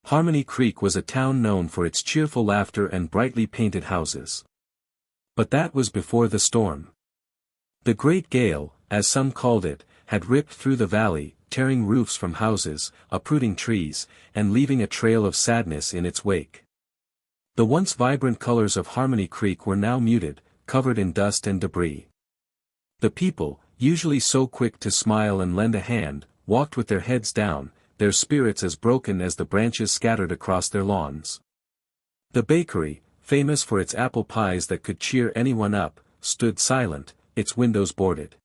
Harmony Creek was a town known for its cheerful laughter and brightly painted houses. But that was before the storm. The Great Gale, as some called it, had ripped through the valley, tearing roofs from houses, uprooting trees, and leaving a trail of sadness in its wake. The once vibrant colors of Harmony Creek were now muted, covered in dust and debris. The people, usually so quick to smile and lend a hand, walked with their heads down, their spirits as broken as the branches scattered across their lawns. The bakery, famous for its apple pies that could cheer anyone up, stood silent, its windows boarded.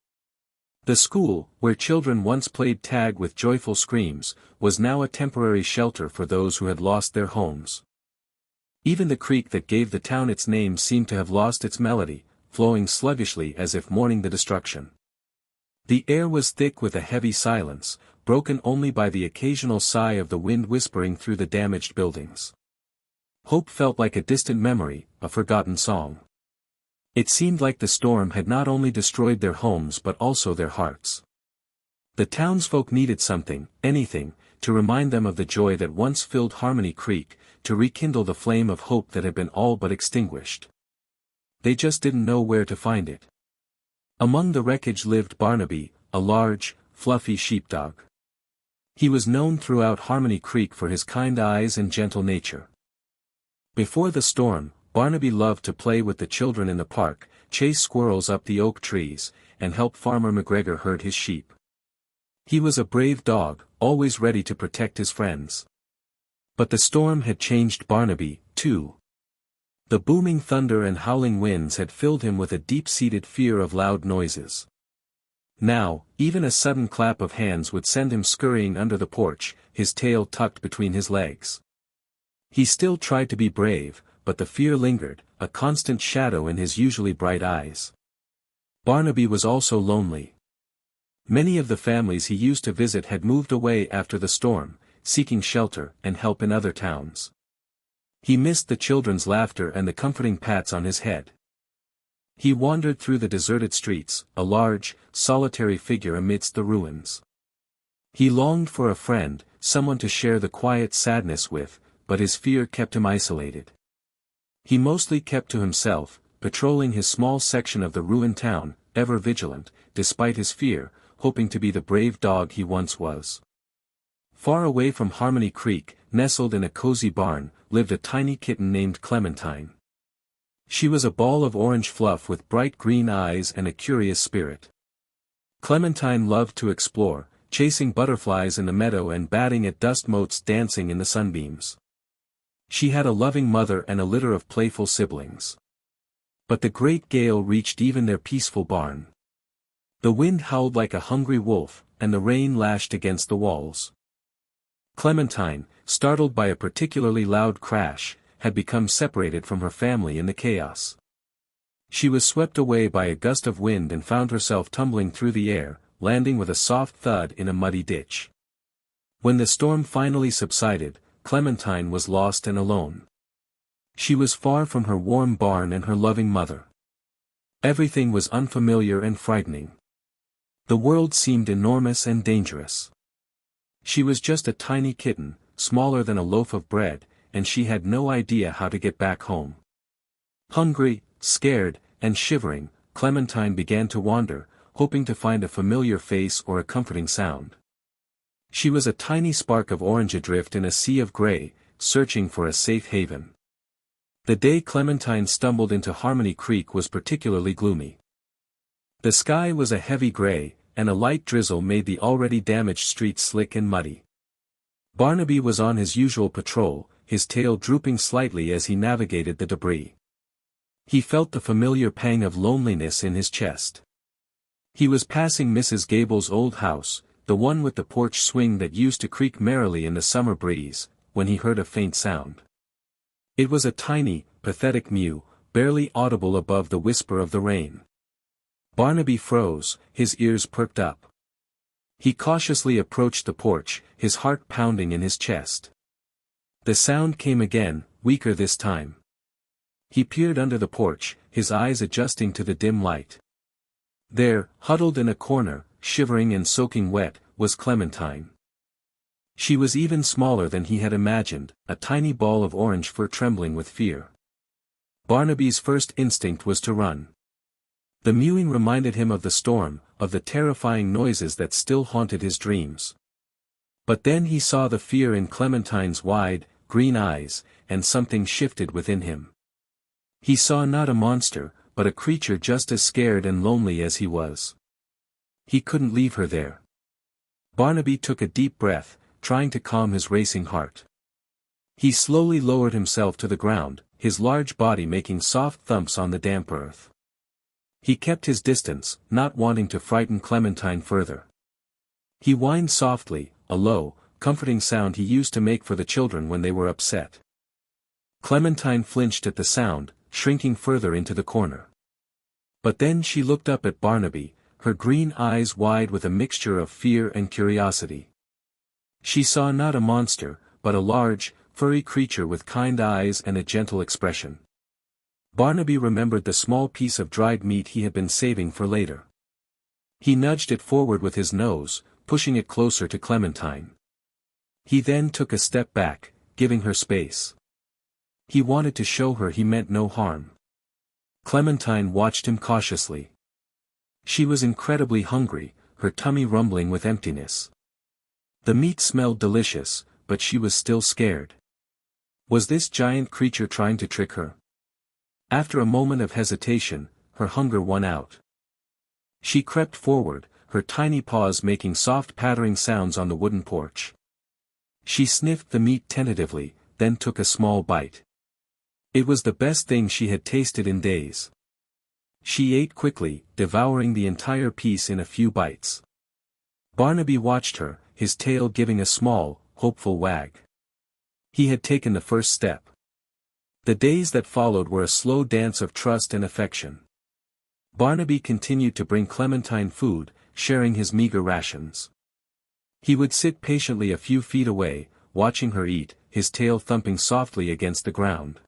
The school, where children once played tag with joyful screams, was now a temporary shelter for those who had lost their homes. Even the creek that gave the town its name seemed to have lost its melody, flowing sluggishly as if mourning the destruction. The air was thick with a heavy silence, broken only by the occasional sigh of the wind whispering through the damaged buildings. Hope felt like a distant memory, a forgotten song. It seemed like the storm had not only destroyed their homes but also their hearts. The townsfolk needed something, anything, to remind them of the joy that once filled Harmony Creek, to rekindle the flame of hope that had been all but extinguished. They just didn't know where to find it. Among the wreckage lived Barnaby, a large, fluffy sheepdog. He was known throughout Harmony Creek for his kind eyes and gentle nature. Before the storm, Barnaby loved to play with the children in the park, chase squirrels up the oak trees, and help Farmer McGregor herd his sheep. He was a brave dog, always ready to protect his friends. But the storm had changed Barnaby, too. The booming thunder and howling winds had filled him with a deep-seated fear of loud noises. Now, even a sudden clap of hands would send him scurrying under the porch, his tail tucked between his legs. He still tried to be brave, but the fear lingered, a constant shadow in his usually bright eyes. Barnaby was also lonely. Many of the families he used to visit had moved away after the storm, seeking shelter and help in other towns. He missed the children's laughter and the comforting pats on his head. He wandered through the deserted streets, a large, solitary figure amidst the ruins. He longed for a friend, someone to share the quiet sadness with, but his fear kept him isolated. He mostly kept to himself, patrolling his small section of the ruined town, ever vigilant, despite his fear, hoping to be the brave dog he once was. Far away from Harmony Creek, nestled in a cozy barn, lived a tiny kitten named Clementine. She was a ball of orange fluff with bright green eyes and a curious spirit. Clementine loved to explore, chasing butterflies in the meadow and batting at dust motes dancing in the sunbeams. She had a loving mother and a litter of playful siblings. But the great gale reached even their peaceful barn. The wind howled like a hungry wolf, and the rain lashed against the walls. Clementine, startled by a particularly loud crash, had become separated from her family in the chaos. She was swept away by a gust of wind and found herself tumbling through the air, landing with a soft thud in a muddy ditch. When the storm finally subsided, Clementine was lost and alone. She was far from her warm barn and her loving mother. Everything was unfamiliar and frightening. The world seemed enormous and dangerous. She was just a tiny kitten, smaller than a loaf of bread, and she had no idea how to get back home. Hungry, scared, and shivering, Clementine began to wander, hoping to find a familiar face or a comforting sound. She was a tiny spark of orange adrift in a sea of gray, searching for a safe haven. The day Clementine stumbled into Harmony Creek was particularly gloomy. The sky was a heavy gray, and a light drizzle made the already damaged streets slick and muddy. Barnaby was on his usual patrol, his tail drooping slightly as he navigated the debris. He felt the familiar pang of loneliness in his chest. He was passing Mrs. Gable's old house, the one with the porch swing that used to creak merrily in the summer breeze, when he heard a faint sound. It was a tiny, pathetic mew, barely audible above the whisper of the rain. Barnaby froze, his ears perked up. He cautiously approached the porch, his heart pounding in his chest. The sound came again, weaker this time. He peered under the porch, his eyes adjusting to the dim light. There, huddled in a corner, shivering and soaking wet, was Clementine. She was even smaller than he had imagined, a tiny ball of orange fur trembling with fear. Barnaby's first instinct was to run. The mewing reminded him of the storm, of the terrifying noises that still haunted his dreams. But then he saw the fear in Clementine's wide, green eyes, and something shifted within him. He saw not a monster, but a creature just as scared and lonely as he was. He couldn't leave her there. Barnaby took a deep breath, trying to calm his racing heart. He slowly lowered himself to the ground, his large body making soft thumps on the damp earth. He kept his distance, not wanting to frighten Clementine further. He whined softly, a low, comforting sound he used to make for the children when they were upset. Clementine flinched at the sound, shrinking further into the corner. But then she looked up at Barnaby, her green eyes wide with a mixture of fear and curiosity. She saw not a monster, but a large, furry creature with kind eyes and a gentle expression. Barnaby remembered the small piece of dried meat he had been saving for later. He nudged it forward with his nose, pushing it closer to Clementine. He then took a step back, giving her space. He wanted to show her he meant no harm. Clementine watched him cautiously. She was incredibly hungry, her tummy rumbling with emptiness. The meat smelled delicious, but she was still scared. Was this giant creature trying to trick her? After a moment of hesitation, her hunger won out. She crept forward, her tiny paws making soft pattering sounds on the wooden porch. She sniffed the meat tentatively, then took a small bite. It was the best thing she had tasted in days. She ate quickly, devouring the entire piece in a few bites. Barnaby watched her, his tail giving a small, hopeful wag. He had taken the first step. The days that followed were a slow dance of trust and affection. Barnaby continued to bring Clementine food, sharing his meager rations. He would sit patiently a few feet away, watching her eat, his tail thumping softly against the ground.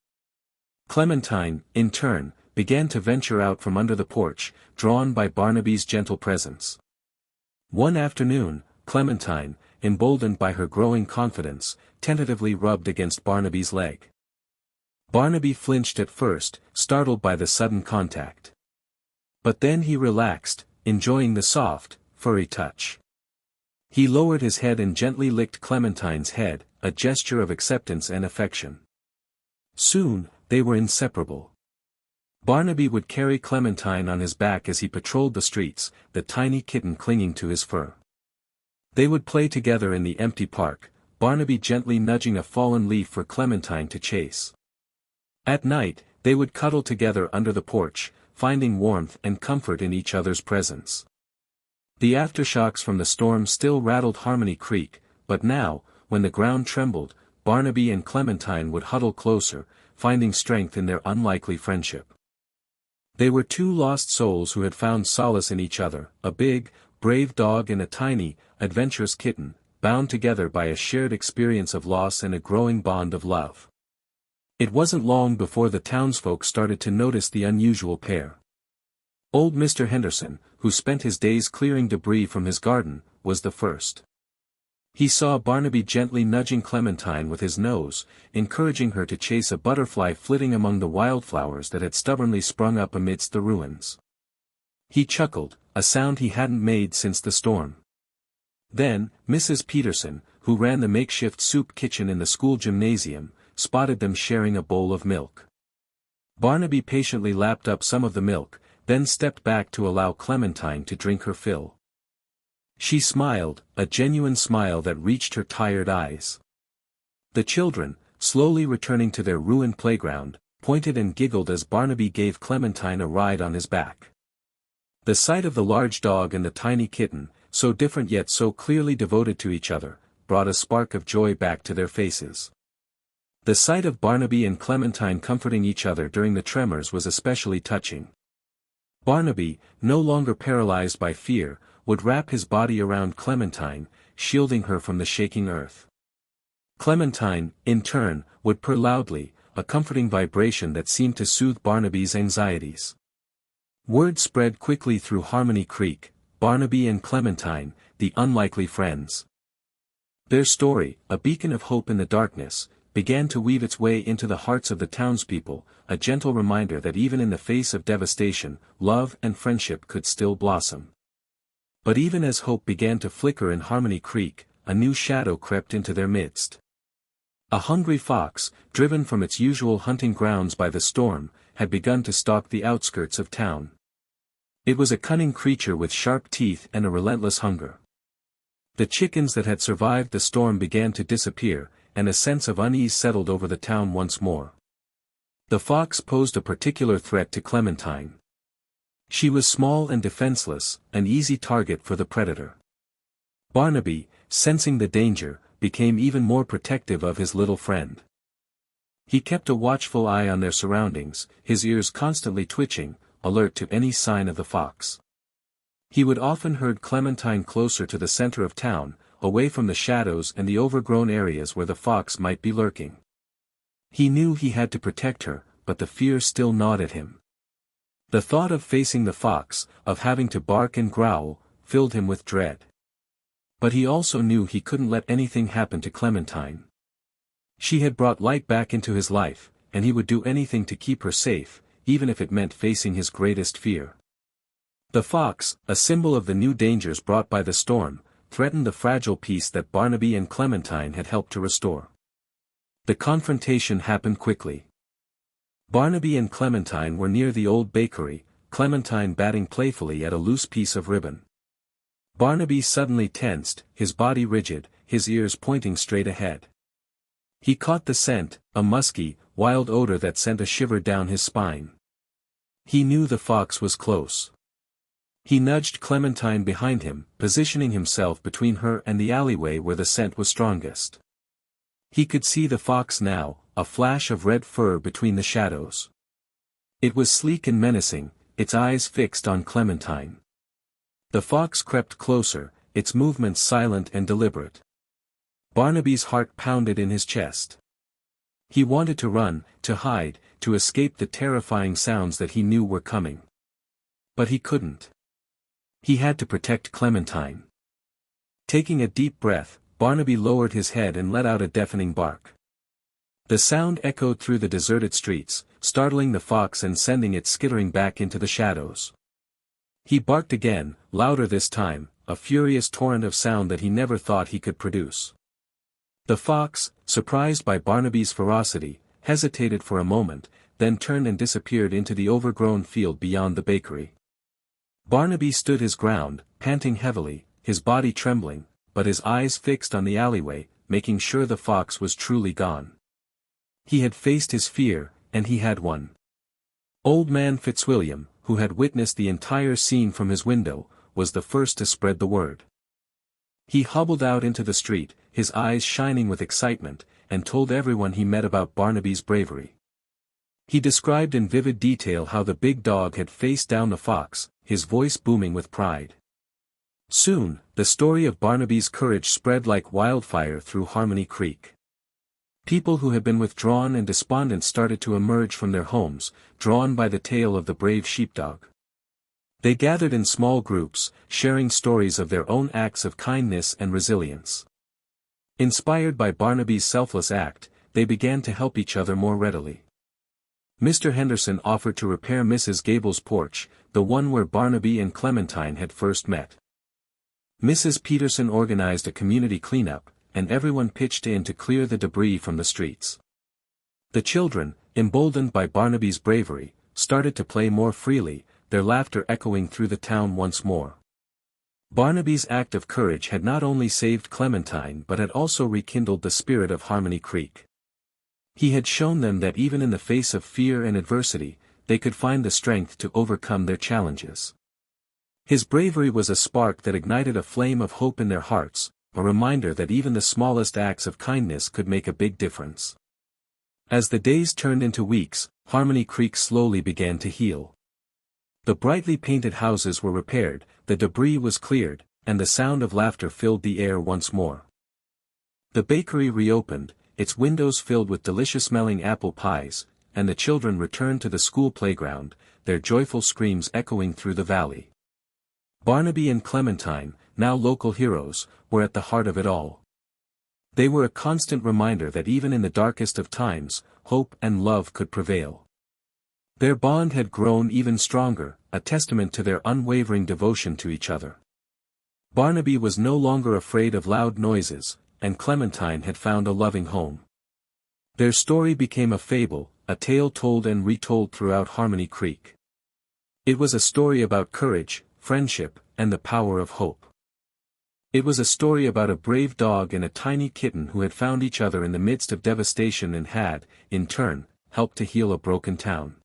Clementine, in turn, began to venture out from under the porch, drawn by Barnaby's gentle presence. One afternoon, Clementine, emboldened by her growing confidence, tentatively rubbed against Barnaby's leg. Barnaby flinched at first, startled by the sudden contact. But then he relaxed, enjoying the soft, furry touch. He lowered his head and gently licked Clementine's head, a gesture of acceptance and affection. Soon, they were inseparable. Barnaby would carry Clementine on his back as he patrolled the streets, the tiny kitten clinging to his fur. They would play together in the empty park, Barnaby gently nudging a fallen leaf for Clementine to chase. At night, they would cuddle together under the porch, finding warmth and comfort in each other's presence. The aftershocks from the storm still rattled Harmony Creek, but now, when the ground trembled, Barnaby and Clementine would huddle closer, finding strength in their unlikely friendship. They were two lost souls who had found solace in each other, a big, brave dog and a tiny, adventurous kitten, bound together by a shared experience of loss and a growing bond of love. It wasn't long before the townsfolk started to notice the unusual pair. Old Mr. Henderson, who spent his days clearing debris from his garden, was the first. He saw Barnaby gently nudging Clementine with his nose, encouraging her to chase a butterfly flitting among the wildflowers that had stubbornly sprung up amidst the ruins. He chuckled, a sound he hadn't made since the storm. Then, Mrs. Peterson, who ran the makeshift soup kitchen in the school gymnasium, spotted them sharing a bowl of milk. Barnaby patiently lapped up some of the milk, then stepped back to allow Clementine to drink her fill. She smiled, a genuine smile that reached her tired eyes. The children, slowly returning to their ruined playground, pointed and giggled as Barnaby gave Clementine a ride on his back. The sight of the large dog and the tiny kitten, so different yet so clearly devoted to each other, brought a spark of joy back to their faces. The sight of Barnaby and Clementine comforting each other during the tremors was especially touching. Barnaby, no longer paralyzed by fear, would wrap his body around Clementine, shielding her from the shaking earth. Clementine, in turn, would purr loudly, a comforting vibration that seemed to soothe Barnaby's anxieties. Word spread quickly through Harmony Creek, Barnaby and Clementine, the unlikely friends. Their story, a beacon of hope in the darkness, began to weave its way into the hearts of the townspeople, a gentle reminder that even in the face of devastation, love and friendship could still blossom. But even as hope began to flicker in Harmony Creek, a new shadow crept into their midst. A hungry fox, driven from its usual hunting grounds by the storm, had begun to stalk the outskirts of town. It was a cunning creature with sharp teeth and a relentless hunger. The chickens that had survived the storm began to disappear, and a sense of unease settled over the town once more. The fox posed a particular threat to Clementine. She was small and defenseless, an easy target for the predator. Barnaby, sensing the danger, became even more protective of his little friend. He kept a watchful eye on their surroundings, his ears constantly twitching, alert to any sign of the fox. He would often herd Clementine closer to the center of town, away from the shadows and the overgrown areas where the fox might be lurking. He knew he had to protect her, but the fear still gnawed at him. The thought of facing the fox, of having to bark and growl, filled him with dread. But he also knew he couldn't let anything happen to Clementine. She had brought light back into his life, and he would do anything to keep her safe, even if it meant facing his greatest fear. The fox, a symbol of the new dangers brought by the storm, threatened the fragile peace that Barnaby and Clementine had helped to restore. The confrontation happened quickly. Barnaby and Clementine were near the old bakery, Clementine batting playfully at a loose piece of ribbon. Barnaby suddenly tensed, his body rigid, his ears pointing straight ahead. He caught the scent, a musky, wild odor that sent a shiver down his spine. He knew the fox was close. He nudged Clementine behind him, positioning himself between her and the alleyway where the scent was strongest. He could see the fox now, a flash of red fur between the shadows. It was sleek and menacing, its eyes fixed on Clementine. The fox crept closer, its movements silent and deliberate. Barnaby's heart pounded in his chest. He wanted to run, to hide, to escape the terrifying sounds that he knew were coming. But he couldn't. He had to protect Clementine. Taking a deep breath, Barnaby lowered his head and let out a deafening bark. The sound echoed through the deserted streets, startling the fox and sending it skittering back into the shadows. He barked again, louder this time, a furious torrent of sound that he never thought he could produce. The fox, surprised by Barnaby's ferocity, hesitated for a moment, then turned and disappeared into the overgrown field beyond the bakery. Barnaby stood his ground, panting heavily, his body trembling, but his eyes fixed on the alleyway, making sure the fox was truly gone. He had faced his fear, and he had won. Old man Fitzwilliam, who had witnessed the entire scene from his window, was the first to spread the word. He hobbled out into the street, his eyes shining with excitement, and told everyone he met about Barnaby's bravery. He described in vivid detail how the big dog had faced down the fox, his voice booming with pride. Soon, the story of Barnaby's courage spread like wildfire through Harmony Creek. People who had been withdrawn and despondent started to emerge from their homes, drawn by the tale of the brave sheepdog. They gathered in small groups, sharing stories of their own acts of kindness and resilience. Inspired by Barnaby's selfless act, they began to help each other more readily. Mr. Henderson offered to repair Mrs. Gable's porch, the one where Barnaby and Clementine had first met. Mrs. Peterson organized a community cleanup, and everyone pitched in to clear the debris from the streets. The children, emboldened by Barnaby's bravery, started to play more freely, their laughter echoing through the town once more. Barnaby's act of courage had not only saved Clementine but had also rekindled the spirit of Harmony Creek. He had shown them that even in the face of fear and adversity, they could find the strength to overcome their challenges. His bravery was a spark that ignited a flame of hope in their hearts, a reminder that even the smallest acts of kindness could make a big difference. As the days turned into weeks, Harmony Creek slowly began to heal. The brightly painted houses were repaired, the debris was cleared, and the sound of laughter filled the air once more. The bakery reopened, its windows filled with delicious-smelling apple pies, and the children returned to the school playground, their joyful screams echoing through the valley. Barnaby and Clementine, now local heroes, were at the heart of it all. They were a constant reminder that even in the darkest of times, hope and love could prevail. Their bond had grown even stronger, a testament to their unwavering devotion to each other. Barnaby was no longer afraid of loud noises, and Clementine had found a loving home. Their story became a fable, a tale told and retold throughout Harmony Creek. It was a story about courage, friendship, and the power of hope. It was a story about a brave dog and a tiny kitten who had found each other in the midst of devastation and had, in turn, helped to heal a broken town.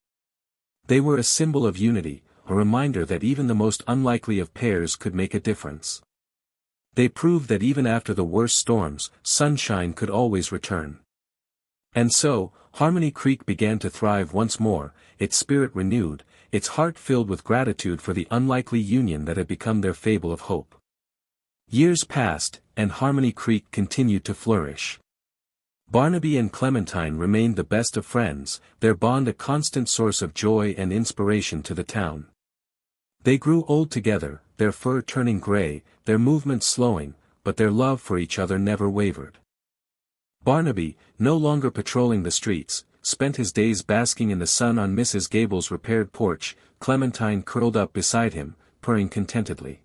They were a symbol of unity, a reminder that even the most unlikely of pairs could make a difference. They proved that even after the worst storms, sunshine could always return. And so, Harmony Creek began to thrive once more, its spirit renewed, its heart filled with gratitude for the unlikely union that had become their fable of hope. Years passed, and Harmony Creek continued to flourish. Barnaby and Clementine remained the best of friends, their bond a constant source of joy and inspiration to the town. They grew old together, their fur turning gray, their movements slowing, but their love for each other never wavered. Barnaby, no longer patrolling the streets, spent his days basking in the sun on Mrs. Gable's repaired porch, Clementine curled up beside him, purring contentedly.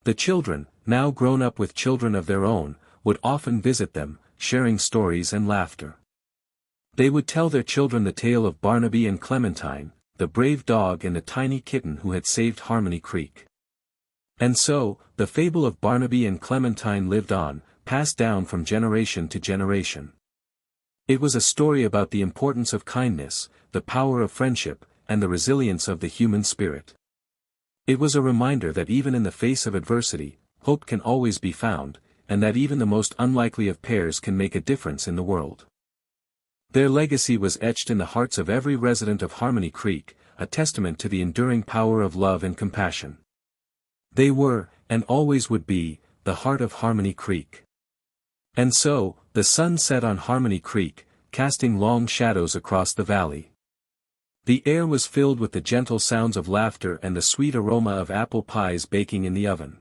The children, now grown up with children of their own, would often visit them, sharing stories and laughter. They would tell their children the tale of Barnaby and Clementine, the brave dog and the tiny kitten who had saved Harmony Creek. And so, the fable of Barnaby and Clementine lived on, passed down from generation to generation. It was a story about the importance of kindness, the power of friendship, and the resilience of the human spirit. It was a reminder that even in the face of adversity, hope can always be found, and that even the most unlikely of pairs can make a difference in the world. Their legacy was etched in the hearts of every resident of Harmony Creek, a testament to the enduring power of love and compassion. They were, and always would be, the heart of Harmony Creek. And so, the sun set on Harmony Creek, casting long shadows across the valley. The air was filled with the gentle sounds of laughter and the sweet aroma of apple pies baking in the oven.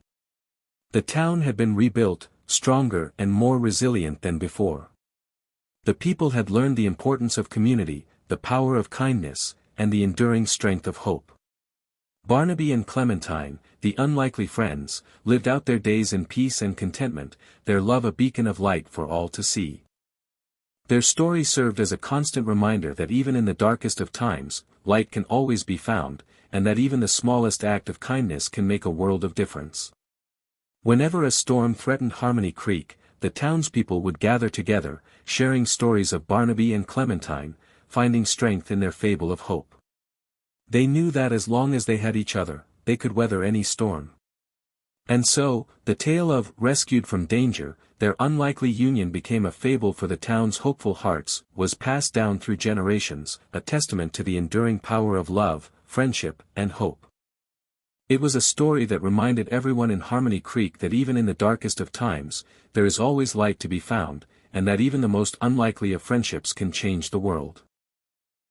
The town had been rebuilt, stronger and more resilient than before. The people had learned the importance of community, the power of kindness, and the enduring strength of hope. Barnaby and Clementine, the unlikely friends, lived out their days in peace and contentment, their love a beacon of light for all to see. Their story served as a constant reminder that even in the darkest of times, light can always be found, and that even the smallest act of kindness can make a world of difference. Whenever a storm threatened Harmony Creek, the townspeople would gather together, sharing stories of Barnaby and Clementine, finding strength in their fable of hope. They knew that as long as they had each other, they could weather any storm. And so, the tale of rescued from danger, their unlikely union became a fable for the town's hopeful hearts, was passed down through generations, a testament to the enduring power of love, friendship, and hope. It was a story that reminded everyone in Harmony Creek that even in the darkest of times, there is always light to be found, and that even the most unlikely of friendships can change the world.